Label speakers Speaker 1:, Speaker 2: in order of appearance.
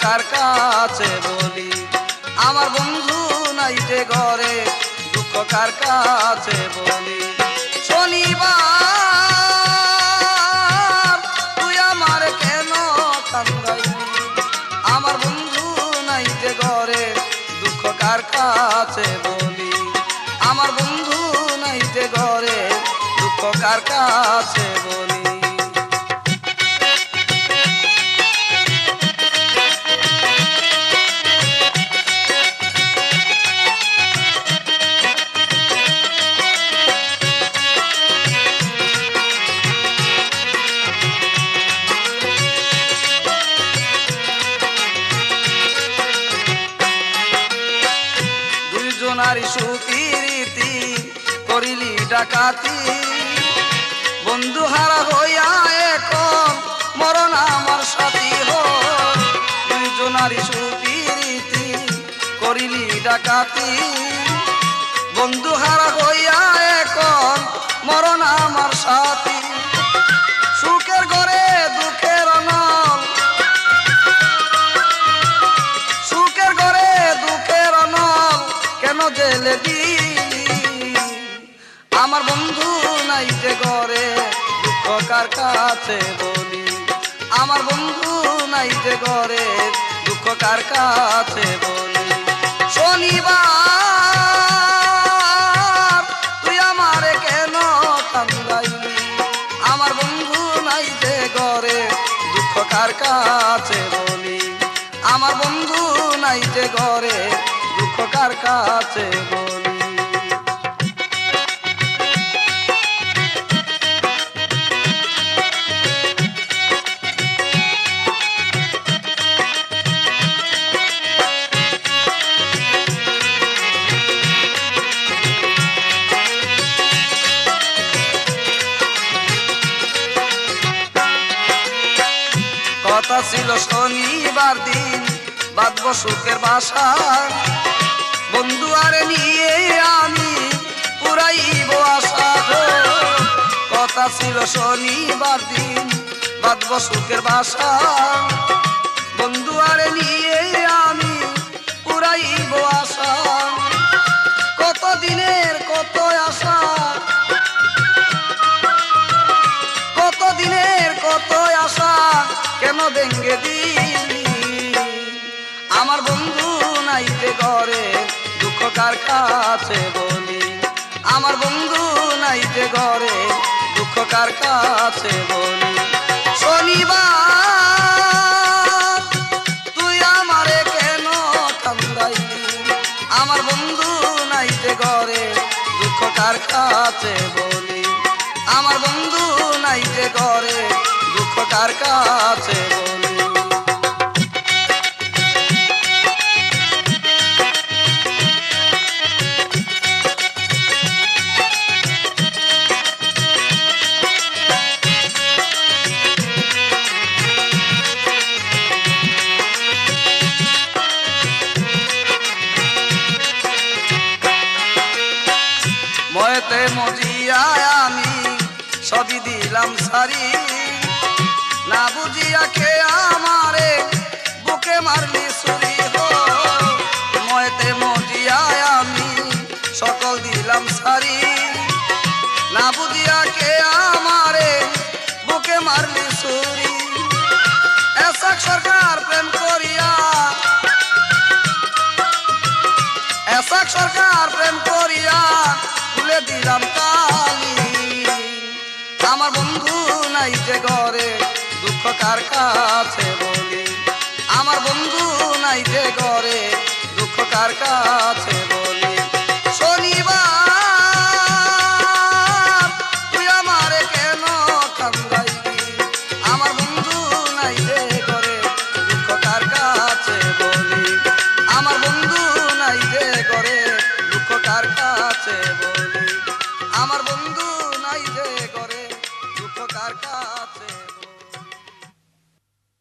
Speaker 1: কার কাছে বলি। আমার বন্ধু নাই যে ঘরে দুঃখ কার কাছে বলি। শনিবার তুই আমার কেন কান্দাইলি, আমার বন্ধু নাই যে ঘরে দুঃখ কার কাছে বলি। আমার বন্ধু নাই যে ঘরে দুঃখ কার কাছে বলি। দুইজনারি সুপিরিতি করিলি ডাকাতি, বন্ধু হারা হইয়া এখন মরণ আমার সাথী হয়। দুইজনারি সুপিরিতি করিলি ডাকাতি, বন্ধু হারা হইয়া এখন মরণ আমার সাথী। সুখের ঘরে দুঃখের অনল, সুখের ঘরে দুঃখের অনল কেন জেলে দিলি। আমার বন্ধু নাই যে ঘরে দুঃখ কার কাছে বলি। আমার বন্ধু নাই যে ঘরে দুঃখ কার কাছে বলি। শনিবার তুই আমারে কেন কান্দাইলি, আমার বন্ধু নাই যে ঘরে দুঃখ কার কাছে বলি। আমার বন্ধু নাই যে ঘরে দুঃখ কার কাছে বলি। কথা ছিল শনিবার দিন বাঁধব সুখের বাসা, বন্ধু আরে নিয়ে আমি পুরাইব আশা। কথা ছিল শনিবার দিন বাঁধব সুখের বাসা, বন্ধু আরে নিয়ে আমি পুরাইব আশা। কত দিনের কত আশা, কত দিনের কত আশা কেন ভেঙ্গে দিলি। আমার বন্ধু নাই যে ঘরে দুঃখ কার কাছে বলি। আমার বন্ধু নাই যে ঘরে দুঃখ কার কাছে বলি। শনিবার তুই আমারে কেন কান্দাইলি, আমার বন্ধু নাই যে ঘরে দুঃখ কার কাছে বলি। আমার বন্ধু নাই যে ঘরে দুঃখ কার কাছে বলি। ময়েতে মজিয়া আমি সবই দিলাম সারি, না বুঝিয়া কে আমারে বুকে মারলি ছুরি। ময়েতে মজিয়া আমি সকল দিলাম সারি, না বুঝিয়া কে আমারে বুকে মারলি ছুরি। এসাক সরকার প্রেম করিয়া, এসাক সরকার প্রেম করিয়া তুলে দিলাম তালি। আমার বন্ধু নাই যে ঘরে দুঃখ কার কাছে বলি। আমার বন্ধু নাই যে ঘরে দুঃখ কার কাছে বলি। শনিবার তুই আমারে কেন কান্দাইলি, আমার বন্ধু নাই যে ঘরে দুঃখ কার কাছে বলি। আমার বন্ধু নাই যে ঘরে দুঃখ কার কাছে বলি। আমার বন্ধু নাই যে ঘরে দুঃখ কার কাছে।